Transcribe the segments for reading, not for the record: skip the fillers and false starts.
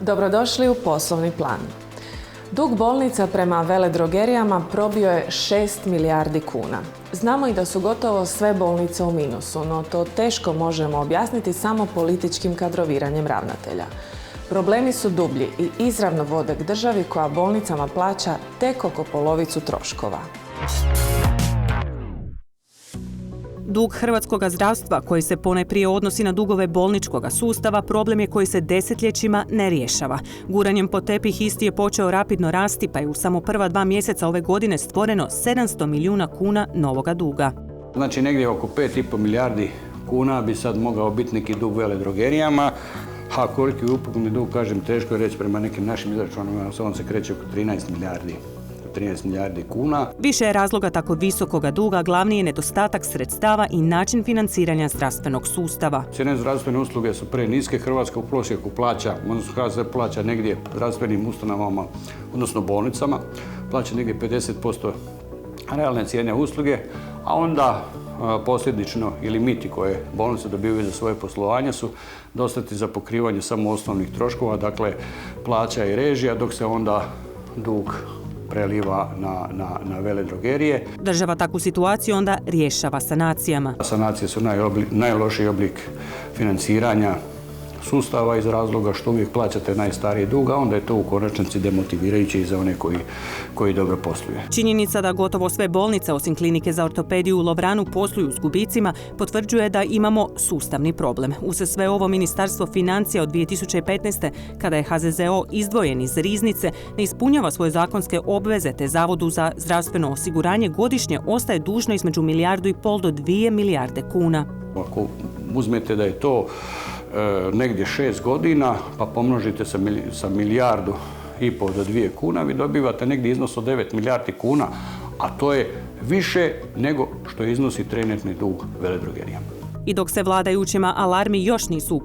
Dobrodošli u Poslovni plan. Dug bolnica prema veledrogerijama probio je 6 milijardi kuna. Znamo i da su gotovo sve bolnice u minusu, no to teško možemo objasniti samo političkim kadroviranjem ravnatelja. Problemi su dublji i izravno vode k državi koja bolnicama plaća tek oko polovicu troškova. Dug hrvatskog zdravstva, koji se ponajprije odnosi na dugove bolničkog sustava, problem je koji se desetljećima ne rješava. Guranjem pod tepih isti je počeo rapidno rasti, pa je u samo prva 2 mjeseca ove godine stvoreno 700 milijuna kuna novoga duga. Znači negdje oko 5,5 milijardi kuna bi sad mogao biti neki dug veledrogerijama, a koliki je ukupni dug, kažem, teško je reći, prema nekim našim izračunima, on se kreće oko 13 milijardi kuna. Više je razloga tako visokoga duga, glavni je nedostatak sredstava i način financiranja zdravstvenog sustava. Cijene zdravstvene usluge su preniske, Hrvatska u prosjeku plaća, odnosno HZZO plaća negdje zdravstvenim ustanovama, odnosno bolnicama, plaća negdje 50% realne cijene usluge, a onda posljedično i limiti koje bolnice dobivaju za svoje poslovanje su dostati za pokrivanje samo osnovnih troškova, dakle plaća i režija, dok se onda dug preliva na veledrogerije. Država takvu situaciju onda rješava sanacijama. Sanacije su najlošiji oblik financiranja sustava iz razloga što uvijek plaćate najstariji dug, a onda je to u konačnici demotivirajuće i za one koji dobro posluju. Činjenica da gotovo sve bolnice, osim klinike za ortopediju u Lovranu, posluju s gubicima, potvrđuje da imamo sustavni problem. Uz sve ovo, Ministarstvo financija od 2015. kada je HZZO izdvojen iz riznice, ne ispunjava svoje zakonske obveze, te Zavodu za zdravstveno osiguranje godišnje ostaje dužno između 1,5 milijardu do 2 milijarde kuna. Ako uzmete da je to negdje 6 godina, pa pomnožite sa 1,5 milijardu do 2 kuna, vi dobivate negdje iznos od 9 milijardi kuna, a to je više nego što iznosi trenutni dug veledrogerijama. I dok se vladajućima alarmi još nisu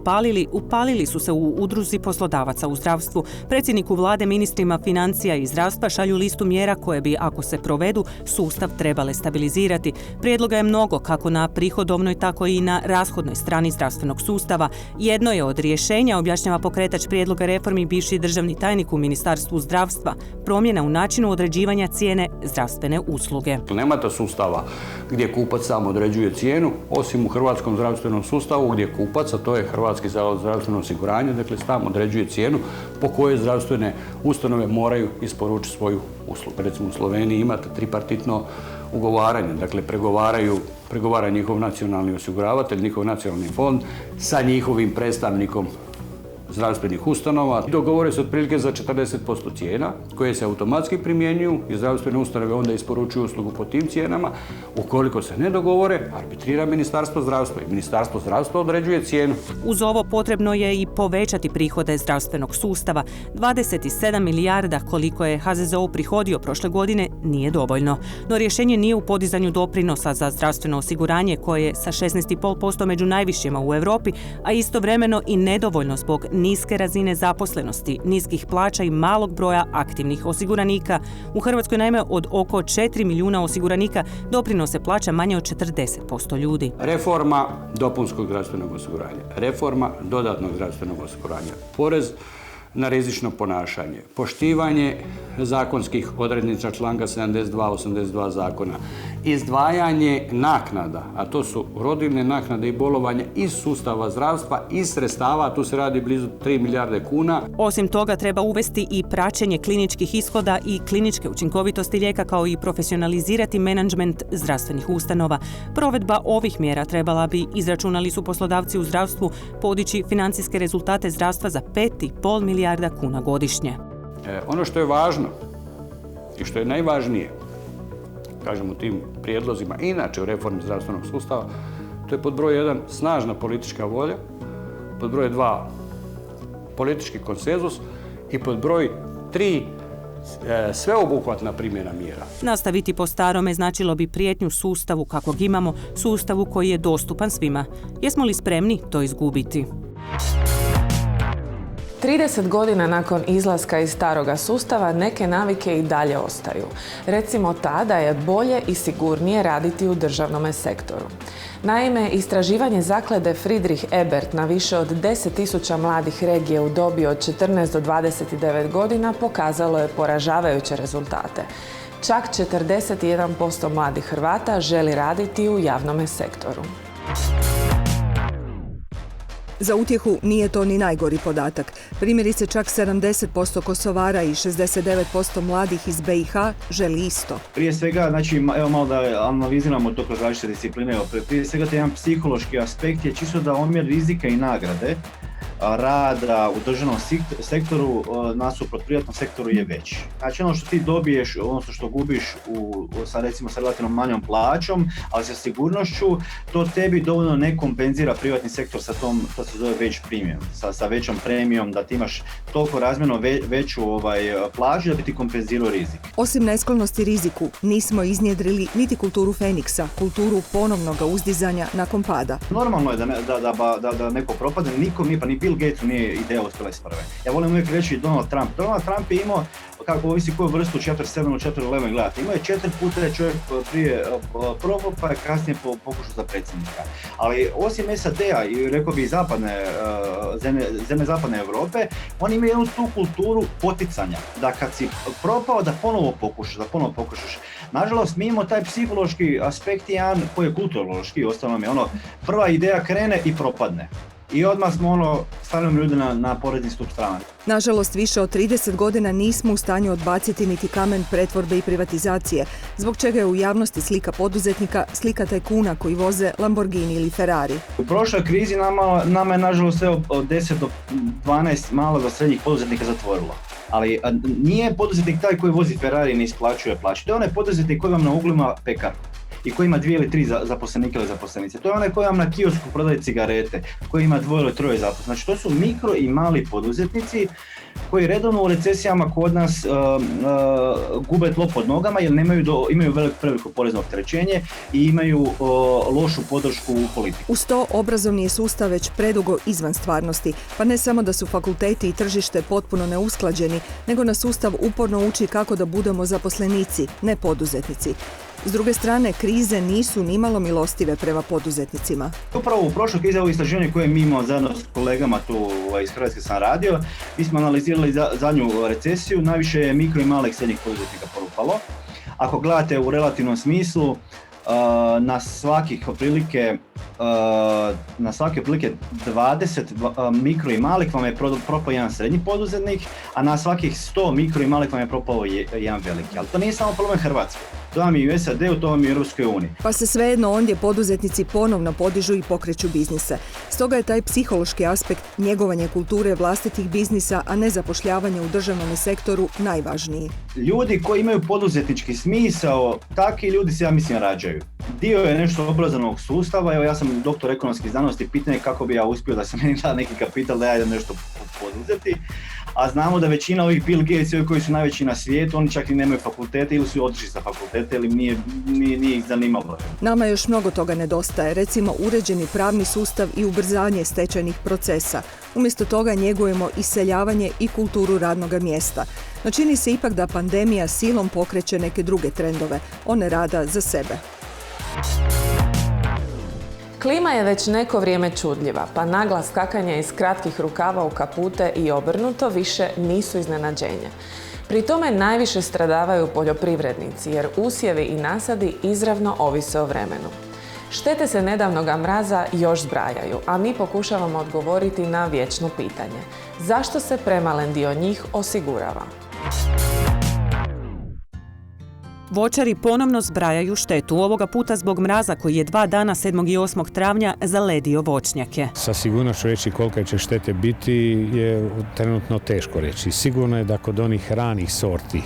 upalili su se u udruzi poslodavaca u zdravstvu. Predsjedniku vlade, ministrima financija i zdravstva šalju listu mjera koje bi, ako se provedu, sustav trebale stabilizirati. Prijedloga je mnogo, kako na prihodovnoj, tako i na rashodnoj strani zdravstvenog sustava. Jedno je od rješenja, objašnjava pokretač prijedloga reformi, bivši državni tajnik u Ministarstvu zdravstva, promjena u načinu određivanja cijene zdravstvene usluge. Nemate sustava gdje kupac sam određuje cijenu, osim u hrvatskom zdravstvenom sustavu gdje kupac, a to je Hrvatski zavod za zdravstveno osiguranje, dakle sam određuje cijenu po kojoj zdravstvene ustanove moraju isporučiti svoju uslugu. Recimo u Sloveniji imate tripartitno ugovaranje, dakle pregovara njihov nacionalni osiguravatelj, njihov nacionalni fond sa njihovim predstavnikom zdravstvenih ustanova. Dogovore se otprilike za 40% cijena koje se automatski primjenjuju i zdravstvene ustanove onda isporučuju uslugu po tim cijenama. Ukoliko se ne dogovore, arbitrira Ministarstvo zdravstva i Ministarstvo zdravstva određuje cijenu. Uz ovo potrebno je i povećati prihode zdravstvenog sustava. 27 milijarda koliko je HZZO prihodio prošle godine nije dovoljno. No rješenje nije u podizanju doprinosa za zdravstveno osiguranje koje je sa 16,5% među najvišima u Europi, a istovremeno i nedovoljno zbog niske razine zaposlenosti, niskih plaća i malog broja aktivnih osiguranika. U Hrvatskoj naime od oko 4 milijuna osiguranika doprinose plaća manje od 40% ljudi. Reforma dopunskog zdravstvenog osiguranja, reforma dodatnog zdravstvenog osiguranja, porez na rizično ponašanje, poštivanje zakonskih odrednica članka 72-82 zakona, izdvajanje naknada, a to su rodiljne naknade i bolovanja iz sustava zdravstva, iz sredstava, tu se radi blizu 3 milijarde kuna. Osim toga treba uvesti i praćenje kliničkih ishoda i kliničke učinkovitosti lijeka, kao i profesionalizirati menadžment zdravstvenih ustanova. Provedba ovih mjera trebala bi, izračunali su poslodavci u zdravstvu, podići financijske rezultate zdravstva za 5,5 milijarda kuna godišnje. Ono što je važno i što je najvažnije, kažem u tim prijedlozima, inače u reformi zdravstvenog sustava, to je pod broj 1 snažna politička volja, pod broj 2 politički konsenzus i pod broj 3 sveobuhvatna primjena mjera. Nastaviti po starome značilo bi prijetnju sustavu kakvog imamo, sustavu koji je dostupan svima. Jesmo li spremni to izgubiti? 30 godina nakon izlaska iz staroga sustava neke navike i dalje ostaju. Recimo ta da je bolje i sigurnije raditi u državnom sektoru. Naime, istraživanje zaklade Friedrich Ebert na više od 10.000 mladih regije u dobi od 14 do 29 godina pokazalo je poražavajuće rezultate. Čak 41% mladih Hrvata želi raditi u javnom sektoru. Za utjehu nije to ni najgori podatak. Primjerice, čak 70% Kosovara i 69% mladih iz BiH želi isto. Prije svega, znači, evo malo da analiziramo to kroz različite discipline. Prije svega, taj jedan psihološki aspekt je čisto da omjer rizika i nagrade rada u državnom sektoru nasuprot privatnom sektoru je veći. Znači ono što ti dobiješ, odnosno što gubiš sa relativno manjom plaćom, ali sa sigurnošću, to tebi dovoljno ne kompenzira privatni sektor sa tom, to se zove već premium, sa većom premijom, da ti imaš toliko razmjerno veću plaću da bi ti kompenzirao rizik. Osim nesklonosti riziku, nismo iznjedrili niti kulturu Feniksa, kulturu ponovnog uzdizanja nakon pada. Normalno je da neko propadne, nikom nije, pa ni Bill Gatesu nije ideja uspjela iz prve. Ja volim uvijek reći Donald Trump. Donald Trump je imao, kako ovisi koju vrstu 4.7 ili 4.11 gledate, imao je 4 puta je čovjek prije probao, pa je kasnije pokušao za predsjednika. Ali osim SAD-a i rekao bi zemlje zapadne Europe, oni imaju jednu tu kulturu poticanja, da kad si propao da ponovo pokušaš. Nažalost, mi imamo taj psihološki aspekt jedan koji je kulturološki, ostalo je prva ideja krene i propadne. I odmah smo stavljamo ljudi na porezni stup strane. Nažalost, više od 30 godina nismo u stanju odbaciti niti kamen pretvorbe i privatizacije, zbog čega je u javnosti slika poduzetnika slika tajkuna koji voze Lamborghini ili Ferrari. U prošloj krizi nama je nažalost od 10 do 12 malog do srednjih poduzetnika zatvorilo. Ali nije poduzetnik taj koji vozi Ferrari i ne isplaćuje plaću. To je onaj poduzetnik koji vam na uglu ima pekar i koji ima 2 ili 3 zaposlenika ili zaposlenice. To je onaj koji vam na kiosku prodaje cigarete, koji ima 2 ili 3 zaposlenika. Znači to su mikro i mali poduzetnici koji redovno u recesijama kod nas gube tlo pod nogama jer imaju veliko porezno opterećenje i imaju lošu podršku u politiku. Uz to, obrazovni je sustav već predugo izvan stvarnosti, pa ne samo da su fakulteti i tržište potpuno neusklađeni, nego nas sustav uporno uči kako da budemo zaposlenici, ne poduzetnici. S druge strane, krize nisu nimalo milostive prema poduzetnicima. Upravo u prošloj krizi, ovo istraživanje koje mi imamo zajedno s kolegama tu iz Hrvatske sam radio, mi smo analizirali zadnju recesiju, najviše je mikro i malih srednjih poduzetnika propalo. Ako gledate u relativnom smislu, na svakih otprilike 20 mikro i malih vam je propao jedan srednji poduzetnik, a na svakih 100 mikro i malih vam je propao jedan veliki. Ali to nije samo problem Hrvatske. To vam je u SAD-u, to vam je u Europskoj uniji. Pa se svejedno ondje poduzetnici ponovno podižu i pokreću biznise. Stoga je taj psihološki aspekt njegovanje kulture vlastitih biznisa, a ne zapošljavanje u državnom sektoru najvažniji. Ljudi koji imaju poduzetnički smisao, takvi ljudi se, ja mislim, rađaju. Dio je nešto obrazovnog sustava, evo ja sam doktor ekonomskih znanosti, pitanje kako bi ja uspio da se meni da neki kapital da ja idem nešto poduzeti. A znamo da većina ovih Bill Gates koji su najveći na svijetu, oni čak i nemaju fakultete ili su otišli sa fakultete ili nije ih zanimalo. Nama još mnogo toga nedostaje, recimo uređeni pravni sustav i ubrzanje stečajnih procesa. Umjesto toga njegujemo iseljavanje i kulturu radnoga mjesta. No čini se ipak da pandemija silom pokreće neke druge trendove, one rada za sebe. Klima je već neko vrijeme čudljiva, pa nagla skakanja iz kratkih rukava u kapute i obrnuto više nisu iznenađenje. Pri tome najviše stradavaju poljoprivrednici jer usjevi i nasadi izravno ovise o vremenu. Štete se nedavnoga mraza još zbrajaju, a mi pokušavamo odgovoriti na vječno pitanje. Zašto se premalen dio njih osigurava? Voćari ponovno zbrajaju štetu, ovoga puta zbog mraza koji je 2 dana 7. i 8. travnja zaledio voćnjake. Sa sigurnošću reći kolike će štete biti je trenutno teško reći. Sigurno je da kod onih ranih sorti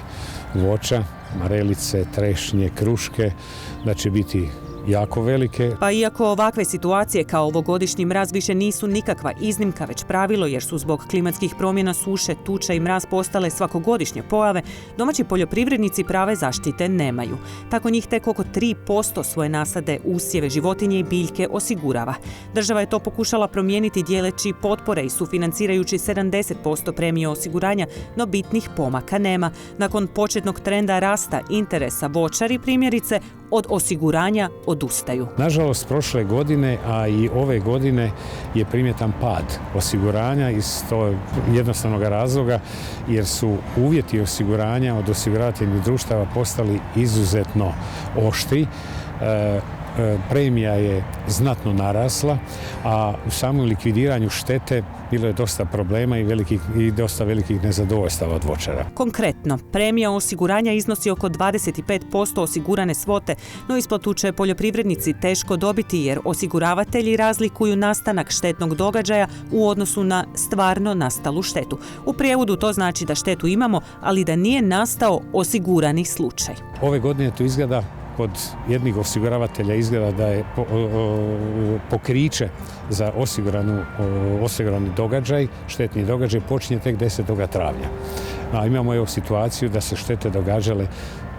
voća, marelice, trešnje, kruške, da će biti jako velike. Pa iako ovakve situacije kao ovogodišnji mraz više nisu nikakva iznimka, već pravilo jer su zbog klimatskih promjena suše, tuča i mraz postale svakogodišnje pojave, domaći poljoprivrednici prave zaštite nemaju. Tako njih tek oko 3% svoje nasade, usjeve, životinje i biljke osigurava. Država je to pokušala promijeniti dijeleći potpore i sufinancirajući 70% premije osiguranja, no bitnih pomaka nema. Nakon početnog trenda rasta interesa, voćari primjerice od osiguranja odustaju. Nažalost, prošle godine, a i ove godine je primjetan pad osiguranja iz tog jednostavnog razloga jer su uvjeti osiguranja od osiguravateljnih društava postali izuzetno oštri. Premija je znatno narasla, a u samom likvidiranju štete bilo je dosta problema i dosta velikih nezadovoljstava od voćara. Konkretno, premija osiguranja iznosi oko 25% osigurane svote, no isplatu će poljoprivrednici teško dobiti jer osiguravatelji razlikuju nastanak štetnog događaja u odnosu na stvarno nastalu štetu. U prijevodu to znači da štetu imamo, ali da nije nastao osigurani slučaj. Ove godine to izgleda kod jednih osiguravatelja izgleda da je pokriće za osigurani događaj, štetni događaj, počinje tek 10. travnja. A imamo evo situaciju da se štete događale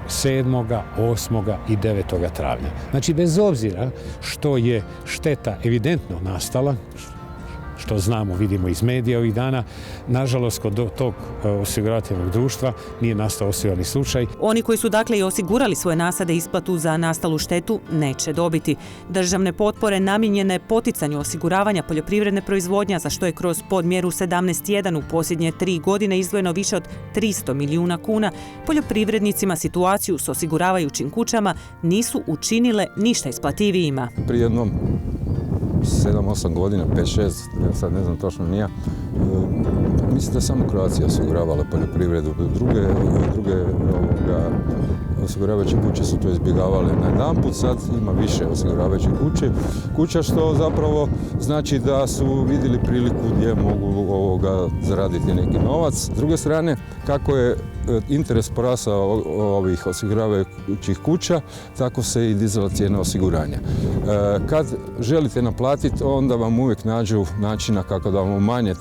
7., 8. i 9. travnja. Znači, bez obzira što je šteta evidentno nastala, što znamo, vidimo iz medija ovih dana, nažalost kod tog osiguravateljnog društva nije nastao osigurani slučaj. Oni koji su dakle i osigurali svoje nasade isplatu za nastalu štetu neće dobiti. Državne potpore namijenjene poticanju osiguravanja poljoprivredne proizvodnje, za što je kroz podmjeru 17.1 u posljednje 3 godine izdvojeno više od 300 milijuna kuna, poljoprivrednicima situaciju s osiguravajućim kućama nisu učinile ništa isplativijima. Prije jednom 7-8 godina, 5-6, ja sad ne znam točno nije. Mislim da samo Croatia osiguravala poljoprivredu. Druge osiguravajuće kuće su to izbjegavale na jedanput, sad ima više osiguravajućih kuća, što zapravo znači da su vidjeli priliku gdje mogu zaraditi neki novac. S druge strane, kako je interes porasao ovih osiguravajućih kuća, tako se i dizala cijena osiguranja. Kad želite naplatiti, onda vam uvijek nađu načina kako da vam umanje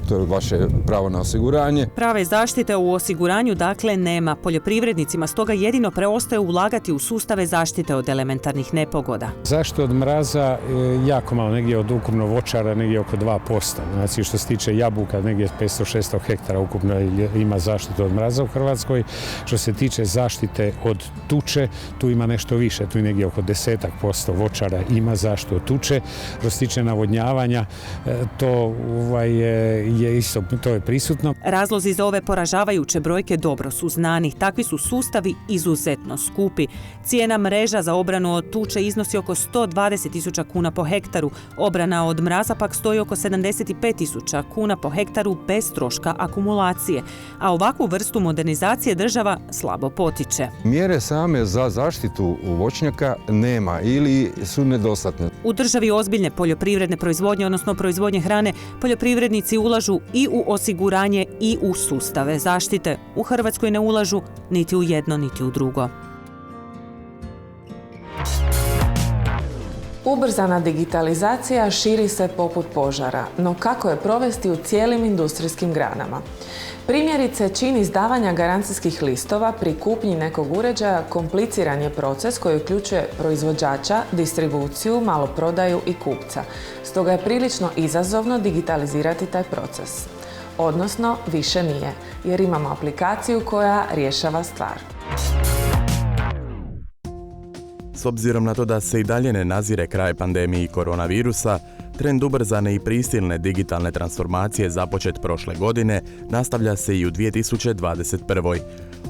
to je vaše pravo na osiguranje. Prave zaštite u osiguranju dakle nema. Poljoprivrednicima stoga jedino preostaje ulagati u sustave zaštite od elementarnih nepogoda. Zaštita od mraza jako malo, negdje od ukupno voćara, negdje oko 2%. Znači što se tiče jabuka, negdje 500-600 hektara ukupno ima zaštitu od mraza u Hrvatskoj. Što se tiče zaštite od tuče, tu ima nešto više, tu je negdje oko 10% voćara ima zaštitu od tuče. Što se tiče navodnjavanja, to je isto, to je prisutno. Razlozi za ove poražavajuće brojke dobro su znani. Takvi su sustavi izuzetno skupi. Cijena mreža za obranu od tuče iznosi oko 120.000 kuna po hektaru. Obrana od mraza pak stoji oko 75.000 kuna po hektaru bez troška akumulacije. A ovakvu vrstu modernizacije država slabo potiče. Mjere same za zaštitu voćnjaka nema ili su nedostatne. U državi ozbiljne poljoprivredne proizvodnje, odnosno proizvodnje hrane, poljoprivrednici ulažu i u osiguranje i u sustave zaštite. U Hrvatskoj ne ulažu niti u jedno, niti u drugo. Ubrzana digitalizacija širi se poput požara, no kako je provesti u cijelim industrijskim granama? Primjerice, čin izdavanja garancijskih listova pri kupnji nekog uređaja kompliciran je proces koji uključuje proizvođača, distribuciju, maloprodaju i kupca. Stoga je prilično izazovno digitalizirati taj proces. Odnosno, više nije, jer imamo aplikaciju koja rješava stvar. S obzirom na to da se i dalje ne nazire kraj pandemiji koronavirusa, trend ubrzane i prisilne digitalne transformacije započet prošle godine nastavlja se i u 2021.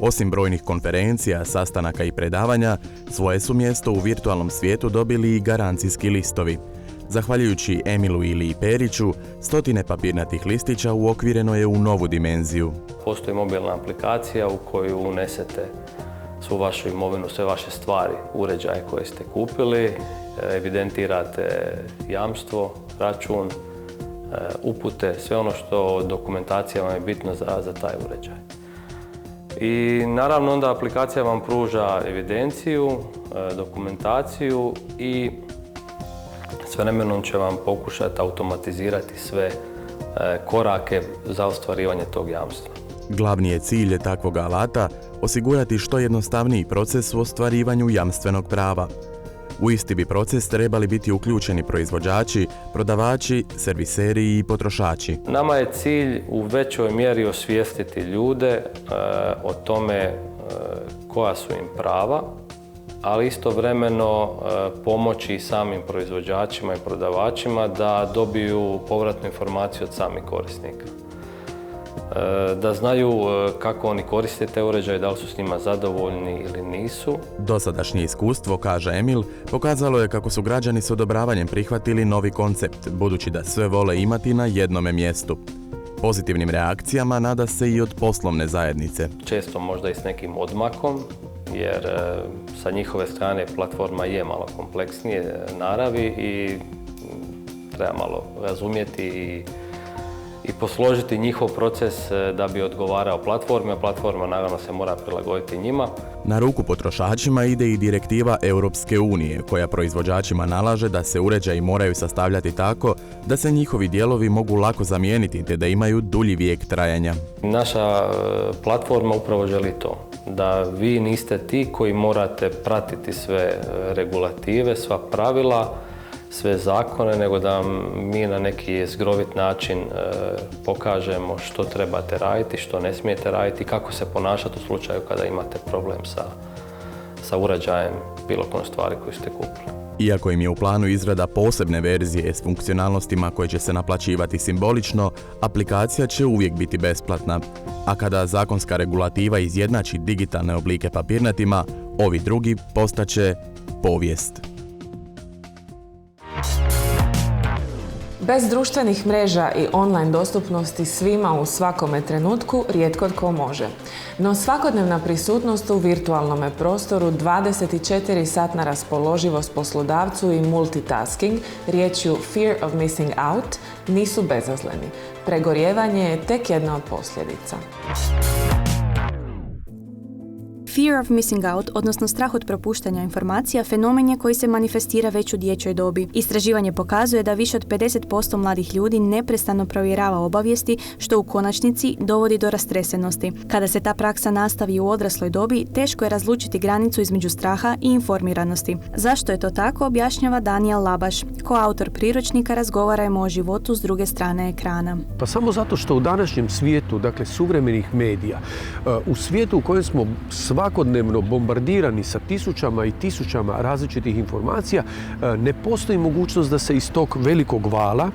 Osim brojnih konferencija, sastanaka i predavanja, svoje su mjesto u virtualnom svijetu dobili i garancijski listovi. Zahvaljujući Emilu Iliji Periću, stotine papirnatih listića uokvireno je u novu dimenziju. Postoji mobilna aplikacija u koju unesete svu vašu imovinu, sve vaše stvari, uređaje koje ste kupili, evidentirate jamstvo, račun, upute, sve ono što dokumentacija vam je bitno za taj uređaj. I naravno onda aplikacija vam pruža evidenciju, dokumentaciju i s vremenom će vam pokušati automatizirati sve korake za ostvarivanje tog jamstva. Glavni je cilj takvog alata osigurati što jednostavniji proces u ostvarivanju jamstvenog prava. U isti bi proces trebali biti uključeni proizvođači, prodavači, serviseri i potrošači. Nama je cilj u većoj mjeri osvijestiti ljude o tome koja su im prava, ali istovremeno pomoći samim proizvođačima i prodavačima da dobiju povratnu informaciju od samih korisnika. Da znaju kako oni koriste te uređaje, da li su s njima zadovoljni ili nisu. Dosadašnje iskustvo, kaže Emil, pokazalo je kako su građani s odobravanjem prihvatili novi koncept, budući da sve vole imati na jednome mjestu. Pozitivnim reakcijama nada se i od poslovne zajednice. Često možda i s nekim odmakom, jer sa njihove strane platforma je malo kompleksnije naravi i treba malo razumjeti i posložiti njihov proces da bi odgovarao platformi, a platforma naravno se mora prilagoditi njima. Na ruku potrošačima ide i direktiva Europske unije, koja proizvođačima nalaže da se uređaji moraju sastavljati tako da se njihovi dijelovi mogu lako zamijeniti te da imaju dulji vijek trajanja. Naša platforma upravo želi to, da vi niste ti koji morate pratiti sve regulative, sva pravila, sve zakone, nego da mi na neki zgrovit način pokažemo što trebate raditi, što ne smijete raditi, kako se ponašati u slučaju kada imate problem sa uređajem, bilo kojom stvari koju ste kupili. Iako im je u planu izrada posebne verzije s funkcionalnostima koje će se naplaćivati simbolično, aplikacija će uvijek biti besplatna, a kada zakonska regulativa izjednači digitalne oblike papirnatima, ovi drugi postaće povijest. Bez društvenih mreža i online dostupnosti svima u svakome trenutku rijetko tko može. No svakodnevna prisutnost u virtualnom prostoru, 24-satna raspoloživost poslodavcu i multitasking, riječju fear of missing out, nisu bezazleni. Pregorijevanje je tek jedna od posljedica. Fear of missing out, odnosno strah od propuštanja informacija, fenomen je koji se manifestira već u dječjoj dobi. Istraživanje pokazuje da više od 50% mladih ljudi neprestano provjerava obavijesti, što u konačnici dovodi do rastresenosti. Kada se ta praksa nastavi u odrasloj dobi, teško je razlučiti granicu između straha i informiranosti. Zašto je to tako, objašnjava Daniel Labaš. Koautor priručnika Razgovarajmo o životu s druge strane ekrana. Pa samo zato što u današnjem svijetu, dakle suvremenih medija, u svijetu u kojem smo svakodnevno bombardirani sa tisućama i tisućama različitih informacija, ne postoji mogućnost da se iz tog velikog vala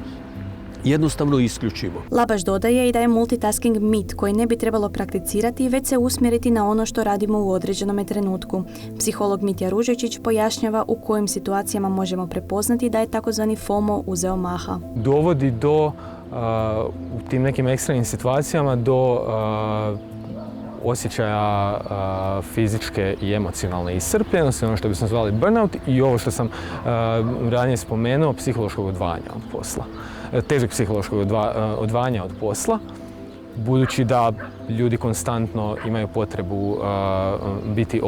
jednostavno isključimo. Labaš dodaje i da je multitasking mit koji ne bi trebalo prakticirati, već se usmjeriti na ono što radimo u određenom trenutku. Psiholog Mitja Ružičić pojašnjava u kojim situacijama možemo prepoznati da je takozvani FOMO uzeo maha. Dovodi do, u tim nekim ekstremnim situacijama, do osjećaja fizičke i emocionalne iscrpljenosti, ono što bismo zvali burnout, i ovo što sam ranije spomenuo, psihološkog odvajanja od posla. Težeg psihološkog odvajanja od posla, budući da ljudi konstantno imaju potrebu biti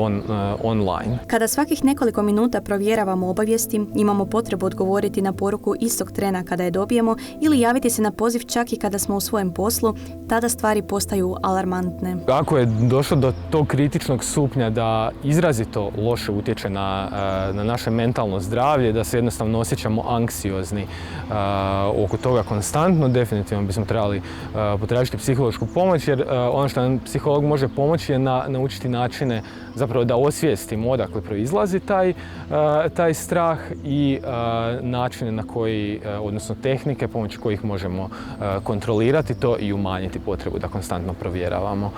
online. Kada svakih nekoliko minuta provjeravamo obavijesti, imamo potrebu odgovoriti na poruku istog trena kada je dobijemo ili javiti se na poziv čak i kada smo u svojem poslu, tada stvari postaju alarmantne. Ako je došlo do tog kritičnog stupnja da izrazito loše utječe na naše mentalno zdravlje, da se jednostavno osjećamo anksiozni oko toga konstantno, definitivno bismo trebali potražiti psihološku pomoć, jer ono što nam psiholog može pomoći je naučiti načine zapravo da osvijestimo odakle proizlazi taj strah i načine na koji, odnosno tehnike pomoću kojih možemo kontrolirati to i umanjiti potrebu da konstantno provjeravamo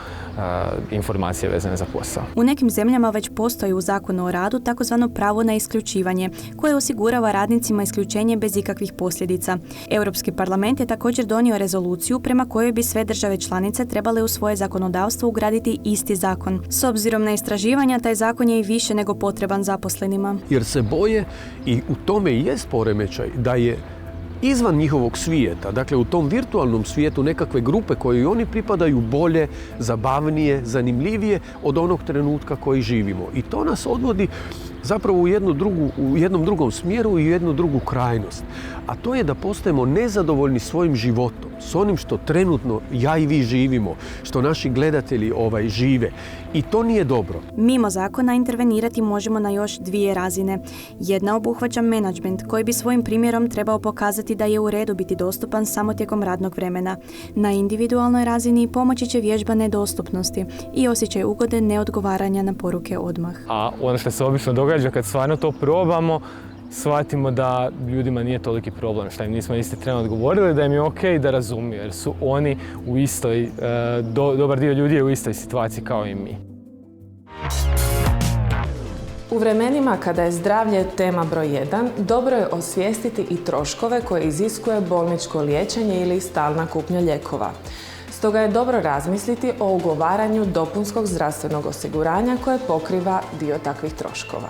informacije vezane za posao. U nekim zemljama već postoji u Zakonu o radu takozvano pravo na isključivanje, koje osigurava radnicima isključenje bez ikakvih posljedica. Europski parlament je također donio rezoluciju prema kojoj bi sve države članice trebale u svoje zakonodavstvo ugraditi isti zakon. S obzirom na istraživanja, taj zakon je i više nego potreban zaposlenima. Jer se boje, i u tome i jest poremećaj, da je izvan njihovog svijeta, dakle u tom virtualnom svijetu nekakve grupe koje oni pripadaju bolje, zabavnije, zanimljivije od onog trenutka koji živimo. I to nas odvodi zapravo u jednom drugom smjeru i u jednu drugu krajnost. A to je da postajemo nezadovoljni svojim životom, s onim što trenutno ja i vi živimo, što naši gledatelji žive. I to nije dobro. Mimo zakona intervenirati možemo na još 2 razine. Jedna obuhvaća menadžment koji bi svojim primjerom trebao pokazati da je u redu biti dostupan samo tijekom radnog vremena. Na individualnoj razini pomoći će vježba nedostupnosti i osjećaj ugode neodgovaranja na poruke odmah. A ono što se obično događa kad stvarno to probamo, shvatimo da ljudima nije toliki problem, što im nismo isti tren odgovorili, da im je ok da razumiju, jer su oni u istoj, dobar dio ljudi je u istoj situaciji kao i mi. U vremenima kada je zdravlje tema broj 1, dobro je osvijestiti i troškove koje iziskuje bolničko liječenje ili stalna kupnja lijekova. Stoga je dobro razmisliti o ugovaranju dopunskog zdravstvenog osiguranja koje pokriva dio takvih troškova.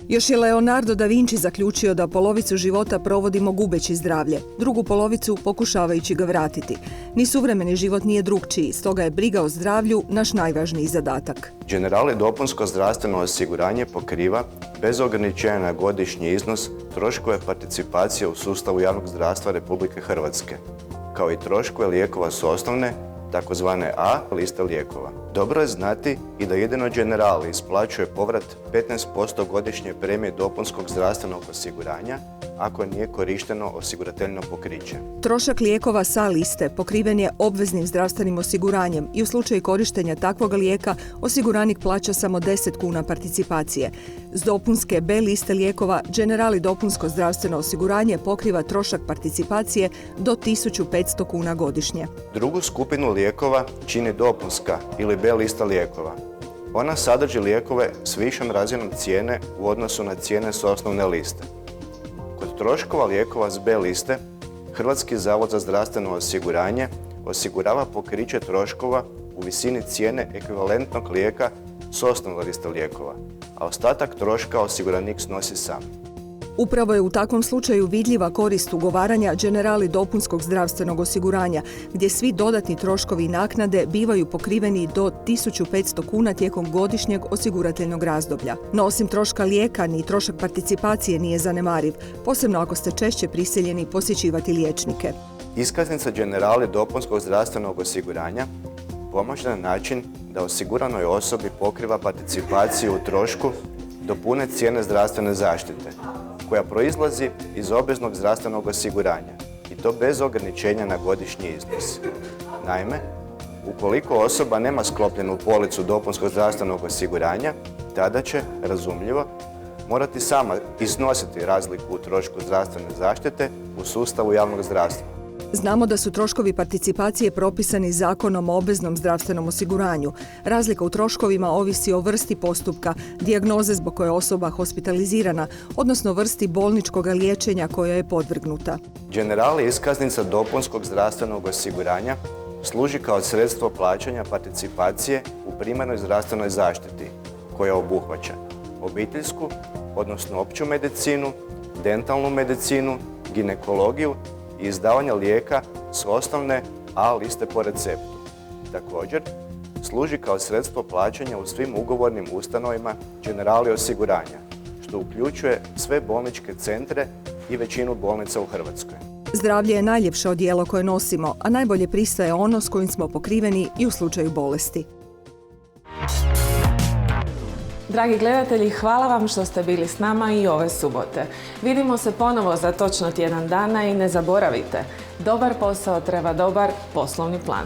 Još je Leonardo da Vinci zaključio da polovicu života provodimo gubeći zdravlje, drugu polovicu pokušavajući ga vratiti. Ni suvremeni život nije drukčiji, stoga je briga o zdravlju naš najvažniji zadatak. Generali dopunsko zdravstveno osiguranje pokriva, bez ograničenja na godišnji iznos, troškove participacije u sustavu javnog zdravstva Republike Hrvatske, kao i troškove lijekova s osnovne, takozvane A liste lijekova. Dobro je znati i da jedino Generali isplaćuje povrat 15% godišnje premije dopunskog zdravstvenog osiguranja ako nije korišteno osigurateljno pokriće. Trošak lijekova sa liste pokriven je obveznim zdravstvenim osiguranjem i u slučaju korištenja takvog lijeka osiguranik plaća samo 10 kuna participacije. S dopunske B liste lijekova Generali dopunsko zdravstveno osiguranje pokriva trošak participacije do 1500 kuna godišnje. Drugu skupinu lijekova čini dopunska ili B lista lijekova. Ona sadrži lijekove s višom razinom cijene u odnosu na cijene s osnovne liste. Kod troškova lijekova s B liste, Hrvatski zavod za zdravstveno osiguranje osigurava pokriće troškova u visini cijene ekvivalentnog lijeka s osnovne liste lijekova, a ostatak troška osiguranik snosi sam. Upravo je u takvom slučaju vidljiva korist ugovaranja Generali dopunskog zdravstvenog osiguranja, gdje svi dodatni troškovi i naknade bivaju pokriveni do 1500 kuna tijekom godišnjeg osigurateljnog razdoblja. No osim troška lijeka, ni trošak participacije nije zanemariv, posebno ako ste češće prisiljeni posjećivati liječnike. Iskaznica Generali dopunskog zdravstvenog osiguranja pomaže na način da osiguranoj osobi pokriva participaciju u trošku do pune cijene zdravstvene zaštite, koja proizlazi iz obveznog zdravstvenog osiguranja i to bez ograničenja na godišnji iznos. Naime, ukoliko osoba nema sklopljenu policu dopunskog zdravstvenog osiguranja, tada će, razumljivo, morati sama iznositi razliku u trošku zdravstvene zaštite u sustavu javnog zdravstva. Znamo da su troškovi participacije propisani Zakonom o obveznom zdravstvenom osiguranju. Razlika u troškovima ovisi o vrsti postupka, dijagnoze zbog koje je osoba hospitalizirana, odnosno vrsti bolničkog liječenja koja je podvrgnuta. Generali iskaznica dopunskog zdravstvenog osiguranja služi kao sredstvo plaćanja participacije u primarnoj zdravstvenoj zaštiti, koja obuhvaća obiteljsku, odnosno opću medicinu, dentalnu medicinu, ginekologiju i izdavanje lijeka s osnovne A liste po receptu. Također, služi kao sredstvo plaćanja u svim ugovornim ustanovama Generali osiguranja, što uključuje sve bolničke centre i većinu bolnica u Hrvatskoj. Zdravlje je najljepše odijelo koje nosimo, a najbolje pristaje ono s kojim smo pokriveni i u slučaju bolesti. Dragi gledatelji, hvala vam što ste bili s nama i ove subote. Vidimo se ponovo za točno tjedan dana i ne zaboravite, dobar posao treba dobar poslovni plan.